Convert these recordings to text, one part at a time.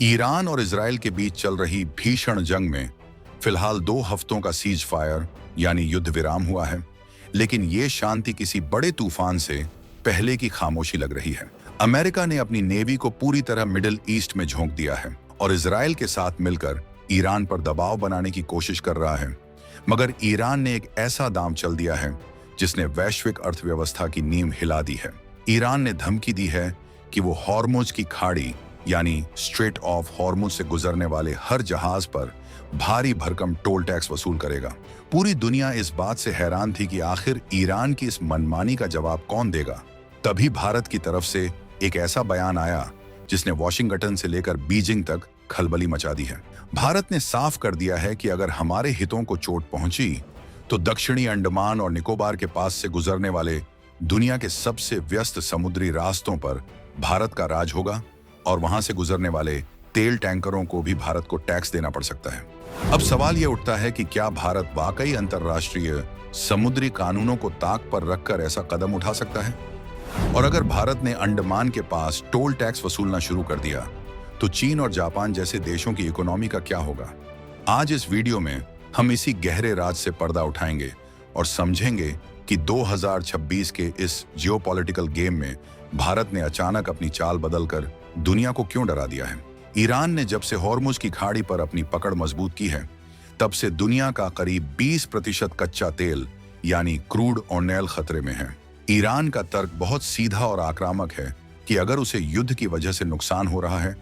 Iran और Israel के बीच चल रही भीषण जंग में फिलहाल 2 हफ्तों का सीज फायर यानी युद्ध विराम हुआ है, लेकिन ये शांति किसी बड़े तूफान से पहले की खामोशी लग रही है। अमेरिका ने अपनी नेवी को पूरी तरह मिडिल ईस्ट में झोंक दिया है और इजराइल के साथ मिलकर ईरान पर दबाव बनाने की कोशिश कर रहा है, मगर ईरान ने एक ऐसा दांव चल दिया है जिसने वैश्विक अर्थव्यवस्था की नींव हिला दी है। ईरान ने धमकी दी है कि वो हॉर्मुज की खाड़ी यानी स्ट्रेट ऑफ हॉर्मुज से गुजरने वाले हर जहाज पर भारी भरकम टोल टैक्स वसूल करेगा। पूरी दुनिया इस बात से हैरान थी कि आखिर ईरान की इस मनमानी का जवाब कौन देगा। तभी भारत की तरफ से एक ऐसा बयान आया जिसने वॉशिंगटन से लेकर बीजिंग तक खलबली मचा दी है। भारत ने साफ कर दिया है कि अगर हमारे हितों को चोट पहुंची तो दक्षिणी अंडमान और निकोबार के पास से गुजरने वाले दुनिया के सबसे व्यस्त समुद्री रास्तों पर भारत का राज होगा और वहां से गुजरने वाले तेल टैंकरों को भी भारत को टैक्स देना पड़ सकता है। अब सवाल यह उठता है कि क्या भारत वाकई अंतर्राष्ट्रीय समुद्री कानूनों को ताक पर रखकर ऐसा कदम उठा सकता है? और अगर भारत ने अंडमान के पास टोल टैक्स वसूलना शुरू कर दिया तो चीन और जापान जैसे देशों की इकोनॉमी का क्या होगा? आज इस वीडियो में हम इसी गहरे राज से पर्दा उठाएंगे और समझेंगे कि 2026 के इस जियोपॉलिटिकल गेम में भारत ने अचानक अपनी चाल बदलकर दुनिया को क्यों डरा दिया है। ईरान ने जब से हॉर्मुज की खाड़ी पर अपनी पकड़ मजबूत की है, तब से दुनिया का करीब 20% कच्चा तेल यानी क्रूड ऑयल खतरे में है। ईरान का तर्क बहुत सीधा और आक्रामक है कि अगर उसे युद्ध की वजह से नुकसान हो रहा है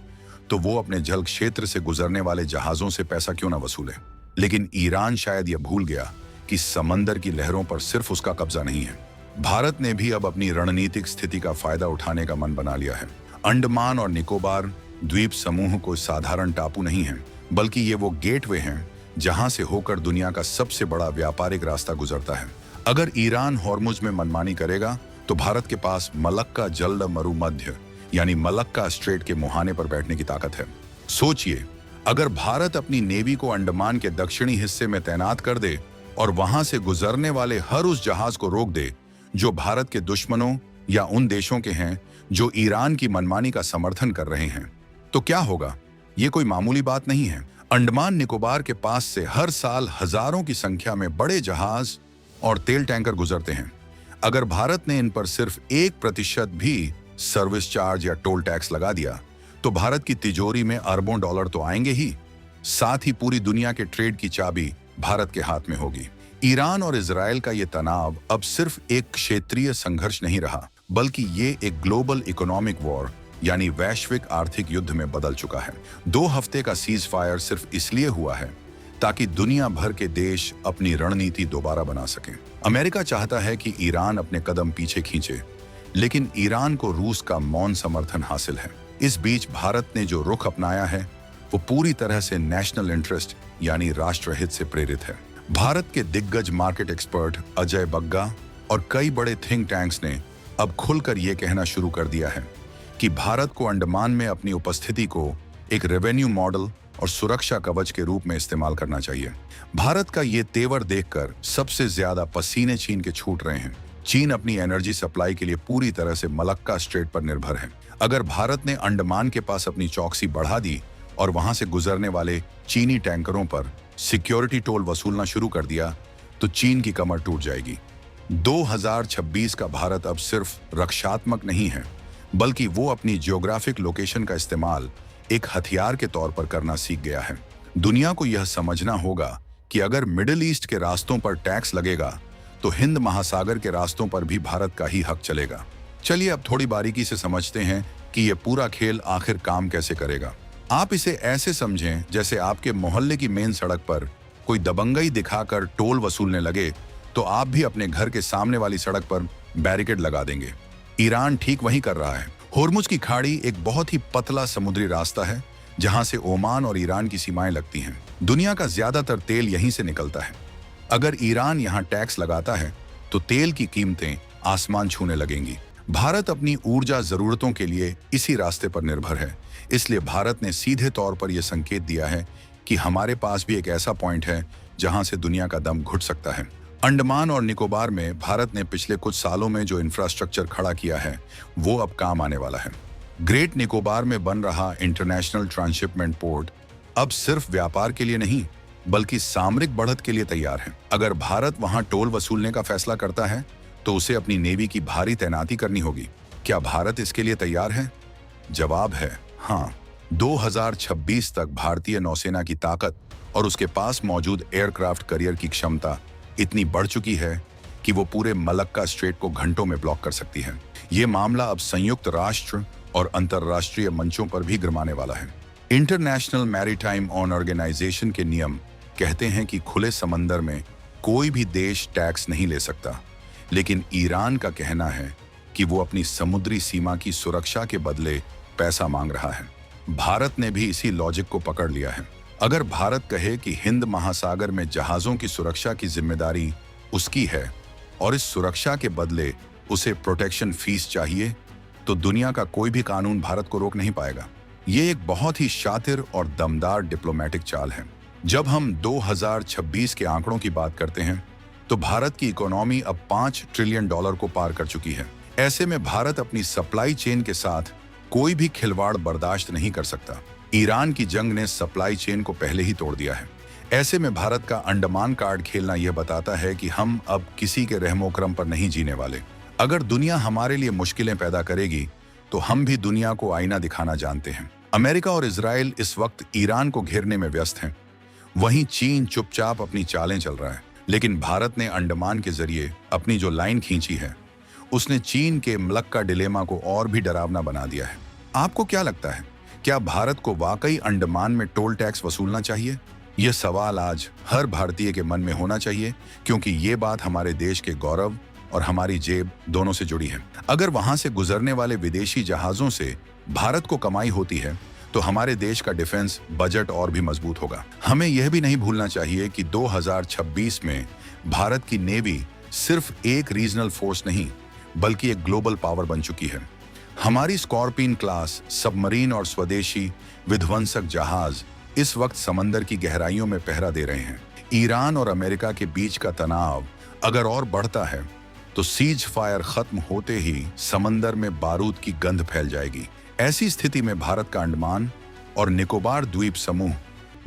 तो वो अपने जल क्षेत्र से गुजरने वाले जहाजों से पैसा क्यों ना वसूले। लेकिन ईरान शायद यह भूल गया कि समंदर की लहरों पर सिर्फ उसका कब्जा नहीं है। भारत ने भी अब अपनी रणनीतिक स्थिति का फायदा उठाने का मन बना लिया है। अंडमान और निकोबार द्वीप समूह को साधारण टापू नहीं है, बल्कि ये वो गेटवे हैं जहां से होकर दुनिया का सबसे बड़ा व्यापारिक रास्ता गुजरता है। अगर ईरान हॉर्मुज में मनमानी करेगा तो भारत के पास मलक्का जल मरुमध्य यानी मलक्का स्ट्रेट के मुहाने पर बैठने की ताकत है। सोचिए, अगर भारत अपनी नेवी को अंडमान के दक्षिणी हिस्से में तैनात कर दे और वहां से गुजरने वाले हर उस जहाज को रोक दे जो भारत के दुश्मनों या उन देशों के हैं जो ईरान की मनमानी का समर्थन कर रहे हैं, तो क्या होगा? ये कोई मामूली बात नहीं है। अंडमान निकोबार के पास से हर साल हजारों की संख्या में बड़े जहाज और तेल टैंकर गुजरते हैं। अगर भारत ने इन पर सिर्फ 1% भी सर्विस चार्ज या टोल टैक्स लगा दिया तो भारत की तिजोरी में अरबों डॉलर तो आएंगे ही, साथ ही पूरी दुनिया के ट्रेड की चाबी भारत के हाथ में होगी। ईरान और इजराइल का ये तनाव अब सिर्फ एक क्षेत्रीय संघर्ष नहीं रहा, बल्कि ये एक ग्लोबल इकोनॉमिक वॉर यानी वैश्विक आर्थिक युद्ध में बदल चुका है। 2 हफ्ते का सीज फायर सिर्फ इसलिए हुआ है ताकि दुनिया भर के देश अपनी रणनीति दोबारा बना सकें। अमेरिका चाहता है कि ईरान अपने कदम पीछे खींचे, लेकिन ईरान को रूस का मौन समर्थन हासिल है। इस बीच भारत ने जो रुख अपनाया है वो पूरी तरह से नेशनल इंटरेस्ट यानी राष्ट्रहित से प्रेरित है। भारत के दिग्गज मार्केट एक्सपर्ट अजय बग्गा और कई बड़े थिंक टैंक्स ने अब खुलकर ये कहना शुरू कर दिया है कि भारत को अंडमान में अपनी उपस्थिति को एक रेवेन्यू मॉडल और सुरक्षा कवच के रूप में इस्तेमाल करना चाहिए। भारत का ये तेवर देखकर सबसे ज्यादा पसीने चीन के छूट रहे हैं। चीन अपनी एनर्जी सप्लाई के लिए पूरी तरह से मलक्का स्ट्रेट पर निर्भर है। अगर भारत ने अंडमान के पास अपनी चौकसी बढ़ा दी और वहां से गुजरने वाले चीनी टैंकरों पर सिक्योरिटी टोल वसूलना शुरू कर दिया तो चीन की कमर टूट जाएगी। 2026 का भारत अब सिर्फ रक्षात्मक नहीं है, बल्कि वो अपनी जियोग्राफिक लोकेशन का इस्तेमाल एक हथियार के तौर पर करना सीख गया है। दुनिया को यह समझना होगा कि अगर मिडिल ईस्ट के रास्तों पर टैक्स लगेगा तो हिंद महासागर के रास्तों पर भी भारत का ही हक चलेगा। चलिए अब थोड़ी बारीकी से समझते हैं कि यह पूरा खेल आखिर काम कैसे करेगा। आप इसे ऐसे समझें जैसे आपके मोहल्ले की मेन सड़क पर कोई दबंगई दिखाकर टोल वसूलने लगे तो आप भी अपने घर के सामने वाली सड़क पर बैरिकेड लगा देंगे। ईरान ठीक वही कर रहा है। हॉर्मुज की खाड़ी एक बहुत ही पतला समुद्री रास्ता है जहां से ओमान और ईरान की सीमाएं लगती हैं। दुनिया का ज्यादातर तेल यहीं से निकलता है। अगर ईरान यहां टैक्स लगाता है तो तेल की कीमतें आसमान छूने लगेंगी। भारत अपनी ऊर्जा जरूरतों के लिए इसी रास्ते पर निर्भर है, इसलिए भारत ने सीधे तौर पर यह संकेत दिया है कि हमारे पास भी एक ऐसा पॉइंट है जहां से दुनिया का दम घुट सकता है। अंडमान और निकोबार में भारत ने पिछले कुछ सालों में जो इंफ्रास्ट्रक्चर खड़ा किया है वो अब काम आने वाला है। ग्रेट निकोबार में बन रहा इंटरनेशनल ट्रांसशिपमेंट पोर्ट अब सिर्फ व्यापार के लिए नहीं बल्कि सामरिक बढ़त के लिए तैयार है। अगर भारत वहां टोल वसूलने का फैसला करता है तो उसे अपनी नेवी की भारी तैनाती करनी होगी। क्या भारत इसके लिए तैयार है? जवाब है हाँ। 2026 तक भारतीय नौसेना की ताकत और उसके पास मौजूद एयरक्राफ्ट करियर की क्षमता इतनी बढ़ चुकी है कि वो पूरे मलक्का स्ट्रेट को घंटों में ब्लॉक कर सकती है। ये मामला अब संयुक्त राष्ट्र और अंतर्राष्ट्रीय मंचों पर भी गरमाने वाला है। इंटरनेशनल मैरीटाइम ऑर्गेनाइजेशन के नियम कहते हैं कि खुले समंदर में कोई भी देश टैक्स नहीं ले सकता, लेकिन ईरान का कहना है कि वो अपनी समुद्री सीमा की सुरक्षा के बदले पैसा मांग रहा है। भारत ने भी इसी लॉजिक को पकड़ लिया है। अगर भारत कहे कि हिंद महासागर में जहाजों की सुरक्षा की जिम्मेदारी उसकी है और इस सुरक्षा के बदले उसे प्रोटेक्शन फीस चाहिए, तो दुनिया का कोई भी कानून भारत को रोक नहीं पाएगा। ये एक बहुत ही शातिर और दमदार डिप्लोमेटिक चाल है। जब हम 2026 के आंकड़ों की बात करते हैं तो भारत की इकोनॉमी अब $5 ट्रिलियन को पार कर चुकी है। ऐसे में भारत अपनी सप्लाई चेन के साथ कोई भी खिलवाड़ बर्दाश्त नहीं कर सकता। ईरान की जंग ने सप्लाई चेन को पहले ही तोड़ दिया है। ऐसे में भारत का अंडमान कार्ड खेलना यह बताता है कि हम अब किसी के रहमोकरम पर नहीं जीने वाले। अगर दुनिया हमारे लिए मुश्किलें पैदा करेगी तो हम भी दुनिया को आईना दिखाना जानते हैं। अमेरिका और इजराइल इस वक्त ईरान को घेरने में व्यस्त हैं। वहीं चीन चुपचाप अपनी चालें चल रहा है। लेकिन भारत ने अंडमान के जरिए अपनी जो लाइन खींची है उसने चीन के मलक्का डिलेमा को और भी डरावना बना दिया है। आपको क्या लगता है, क्या भारत को वाकई अंडमान में टोल टैक्स वसूलना चाहिए? यह सवाल आज हर भारतीय के मन में होना चाहिए, क्योंकि ये बात हमारे देश के गौरव और हमारी जेब दोनों से जुड़ी है। अगर वहां से गुजरने वाले विदेशी जहाजों से भारत को कमाई होती है तो हमारे देश का डिफेंस बजट और भी मजबूत होगा। हमें यह भी नहीं भूलना चाहिए कि 2026 में भारत की नेवी सिर्फ एक रीजनल फोर्स नहीं बल्कि एक ग्लोबल पावर बन चुकी है। हमारी स्कॉर्पियन क्लास सबमरीन और स्वदेशी विध्वंसक जहाज इस वक्त समंदर की गहराइयों में पहरा दे रहे हैं। ईरान और अमेरिका के बीच का तनाव अगर और बढ़ता है तो सीज फायर खत्म होते ही समंदर में बारूद की गंध फैल जाएगी। ऐसी स्थिति में भारत का अंडमान और निकोबार द्वीप समूह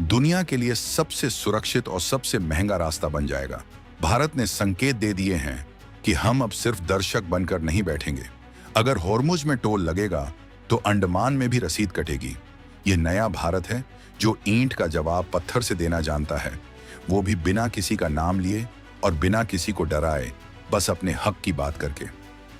दुनिया के लिए सबसे सुरक्षित और सबसे महंगा रास्ता बन जाएगा। भारत ने संकेत दे दिए हैं कि हम अब सिर्फ दर्शक बनकर नहीं बैठेंगे। अगर होर्मुज में टोल लगेगा तो अंडमान में भी रसीद कटेगी। ये नया भारत है जो ईंट का जवाब पत्थर से देना जानता है, वो भी बिना किसी का नाम लिए और बिना किसी को डराए, बस अपने हक की बात करके।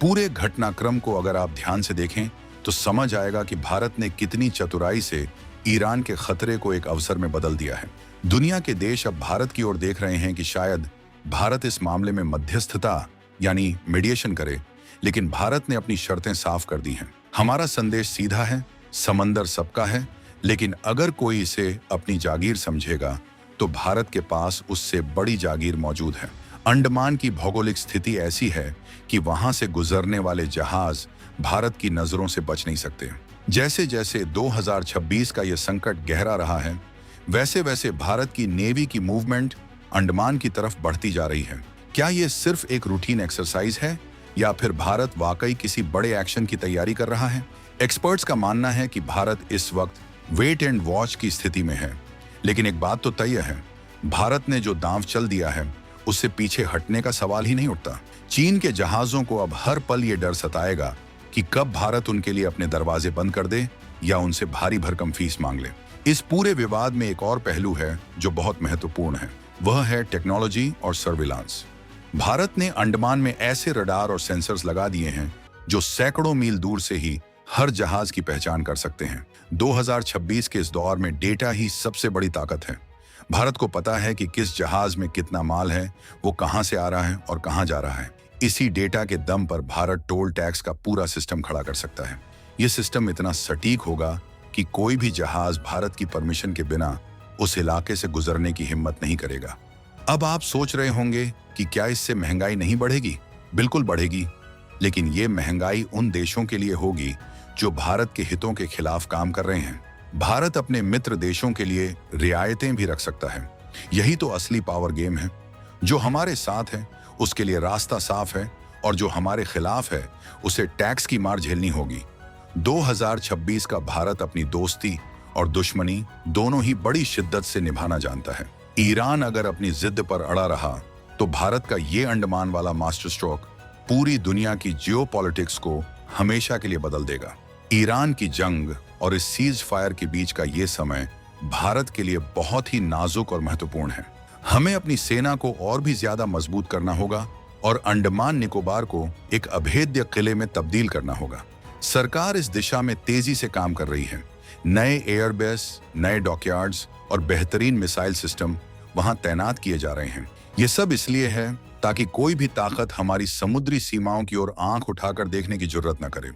पूरे घटनाक्रम को अगर आप ध्यान से देखें तो समझ आएगा कि भारत ने कितनी चतुराई से ईरान के खतरे को एक अवसर में बदल दिया है। दुनिया के देश अब भारत की ओर देख रहे हैं कि शायद भारत इस मामले में मध्यस्थता यानी मीडिएशन करे, लेकिन भारत ने अपनी शर्तें साफ कर दी हैं। हमारा संदेश सीधा है, समंदर सबका है, लेकिन अगर कोई इसे अपनी जागीर समझेगा तो भारत के पास उससे बड़ी जागीर मौजूद है। अंडमान की भौगोलिक स्थिति ऐसी है कि वहां से गुजरने वाले जहाज भारत की नजरों से बच नहीं सकते। जैसे जैसे 2026 का यह संकट गहरा रहा है, वैसे वैसे भारत की नेवी की मूवमेंट अंडमान की तरफ बढ़ती जा रही है। क्या यह सिर्फ एक रूटीन एक्सरसाइज है या फिर भारत वाकई किसी बड़े एक्शन की तैयारी कर रहा है? एक्सपर्ट्स का मानना है कि भारत इस वक्त वेट एंड वॉच की स्थिति में है, लेकिन एक बात तो तय है, भारत ने जो दांव चल दिया है उससे पीछे हटने का सवाल ही नहीं उठता। चीन के जहाजों को अब हर पल ये डर सताएगा कि कब भारत उनके लिए अपने दरवाजे बंद कर दे या उनसे भारी भरकम फीस मांग ले। इस पूरे विवाद में एक और पहलू है जो बहुत महत्वपूर्ण है, वह है टेक्नोलॉजी और सर्विलांस। भारत ने अंडमान में ऐसे रडार और सेंसर्स लगा दिए हैं जो सैकड़ों मील दूर से ही हर जहाज की पहचान कर सकते हैं। 2026 के इस दौर में डेटा ही सबसे बड़ी ताकत है। भारत को पता है कि किस जहाज में कितना माल है, वो कहां से आ रहा है और कहां जा रहा है। इसी डेटा के दम पर भारत टोल टैक्स का पूरा सिस्टम खड़ा कर सकता है। यह सिस्टम इतना सटीक होगा कि कोई भी जहाज भारत की परमिशन के बिना उस इलाके से गुजरने की हिम्मत नहीं करेगा। अब आप सोच रहे होंगे कि क्या इससे महंगाई नहीं बढ़ेगी? बिल्कुल बढ़ेगी, लेकिन ये महंगाई उन देशों के लिए होगी जो भारत के हितों के खिलाफ काम कर रहे हैं। भारत अपने मित्र देशों के लिए रियायतें भी रख सकता है। यही तो असली पावर गेम है। जो हमारे साथ है उसके लिए रास्ता साफ है और जो हमारे खिलाफ है उसे टैक्स की मार झेलनी होगी। 2026 का भारत अपनी दोस्ती और दुश्मनी दोनों ही बड़ी शिद्दत से निभाना जानता है। ईरान अगर अपनी जिद पर अड़ा रहा तो भारत का ये अंडमान वाला मास्टर स्ट्रोक पूरी दुनिया की जियोपॉलिटिक्स को हमेशा के लिए बदल देगा। ईरान की जंग और इस सीज फायर के बीच का ये समय भारत के लिए बहुत ही नाजुक और महत्वपूर्ण है। हमें अपनी सेना को और भी ज्यादा मजबूत करना होगा और अंडमान निकोबार को एक अभेद्य किले में तब्दील करना होगा। सरकार इस दिशा में तेजी से काम कर रही है। नए एयरबेस, नए डॉकयार्ड्स और बेहतरीन मिसाइल सिस्टम वहां तैनात किए जा रहे हैं। ये सब इसलिए है ताकि कोई भी ताकत हमारी समुद्री सीमाओं की ओर आंख उठाकर देखने की जरूरत न करे।